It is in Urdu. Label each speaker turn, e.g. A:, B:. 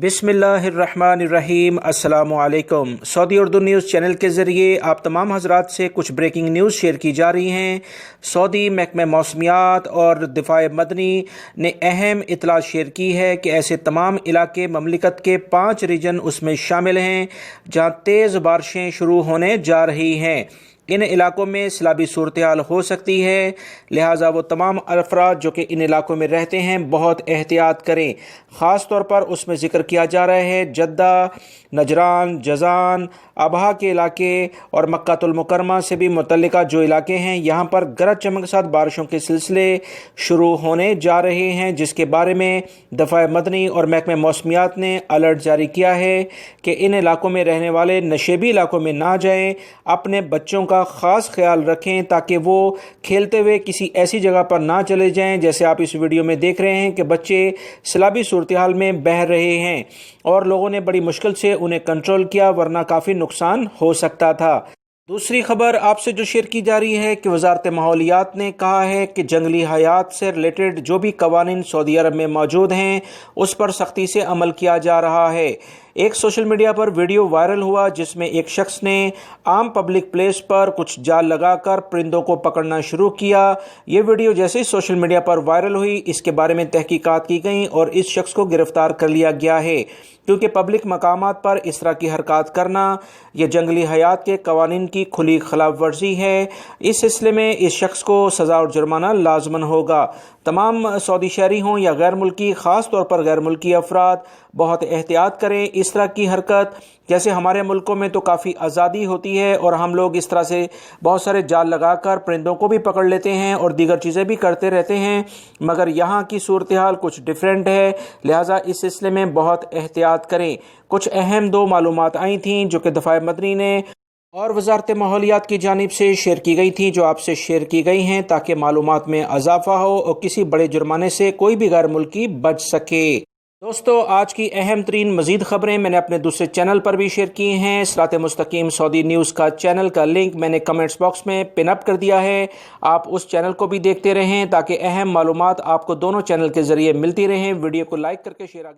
A: بسم اللہ الرحمن الرحیم۔ السلام علیکم۔ سعودی اردو نیوز چینل کے ذریعے آپ تمام حضرات سے کچھ بریکنگ نیوز شیئر کی جا رہی ہیں۔ سعودی محکمہ موسمیات اور دفاع مدنی نے اہم اطلاع شیئر کی ہے کہ ایسے تمام علاقے مملکت کے 5 ریجن اس میں شامل ہیں جہاں تیز بارشیں شروع ہونے جا رہی ہیں۔ ان علاقوں میں سیلابی صورتحال ہو سکتی ہے، لہٰذا وہ تمام افراد جو کہ ان علاقوں میں رہتے ہیں بہت احتیاط کریں۔ خاص طور پر اس میں ذکر کیا جا رہا ہے جدہ، نجران، جازان، ابہا کے علاقے اور مکہ المکرمہ سے بھی متعلقہ جو علاقے ہیں یہاں پر گرج چمک کے ساتھ بارشوں کے سلسلے شروع ہونے جا رہے ہیں، جس کے بارے میں دفاع مدنی اور محکمہ موسمیات نے الرٹ جاری کیا ہے کہ ان علاقوں میں رہنے والے نشیبی علاقوں میں نہ جائیں۔ اپنے بچوں کا خاص خیال رکھیں تاکہ وہ کھیلتے ہوئے کسی ایسی جگہ پر نہ چلے جائیں جیسے آپ اس ویڈیو میں دیکھ رہے ہیں کہ بچے سیلابی صورتحال میں بہہ رہے ہیں اور لوگوں نے بڑی مشکل سے انہیں کنٹرول کیا، ورنہ کافی نقصان ہو سکتا تھا۔ دوسری خبر آپ سے جو شیئر کی جا رہی ہے کہ وزارت ماحولیات نے کہا ہے کہ جنگلی حیات سے ریلیٹڈ جو بھی قوانین سعودی عرب میں موجود ہیں اس پر سختی سے عمل کیا جا رہا ہے۔ ایک سوشل میڈیا پر ویڈیو وائرل ہوا جس میں ایک شخص نے عام پبلک پلیس پر کچھ جال لگا کر پرندوں کو پکڑنا شروع کیا۔ یہ ویڈیو جیسے ہی سوشل میڈیا پر وائرل ہوئی اس کے بارے میں تحقیقات کی گئیں اور اس شخص کو گرفتار کر لیا گیا ہے، کیونکہ پبلک مقامات پر اس طرح کی حرکات کرنا یہ جنگلی حیات کے قوانین کی کھلی خلاف ورزی ہے۔ اس سلسلے میں اس شخص کو سزا اور جرمانہ لازمن ہوگا۔ تمام سعودی شہری ہوں یا غیر ملکی، خاص طور پر غیر ملکی افراد بہت احتیاط کریں۔ اس طرح کی حرکت جیسے ہمارے ملکوں میں تو کافی آزادی ہوتی ہے اور ہم لوگ اس طرح سے بہت سارے جال لگا کر پرندوں کو بھی پکڑ لیتے ہیں اور دیگر چیزیں بھی کرتے رہتے ہیں، مگر یہاں کی صورتحال کچھ ڈیفرنٹ ہے، لہٰذا اس سلسلے میں بہت احتیاط کریں۔ کچھ اہم 2 معلومات آئی تھیں جو کہ دفاع مدنی نے اور وزارت ماحولیات کی جانب سے شیئر کی گئی تھیں، جو آپ سے شیئر کی گئی ہیں تاکہ معلومات میں اضافہ ہو اور کسی بڑے جرمانے سے کوئی بھی غیر ملکی بچ سکے۔ دوستو، آج کی اہم ترین مزید خبریں میں نے اپنے دوسرے چینل پر بھی شیئر کی ہیں۔ صراط مستقیم سعودی نیوز کا چینل کا لنک میں نے کمنٹس باکس میں پن اپ کر دیا ہے، آپ اس چینل کو بھی دیکھتے رہیں تاکہ اہم معلومات آپ کو دونوں چینل کے ذریعے ملتی رہیں۔ ویڈیو کو لائک کر کے شیئر آگے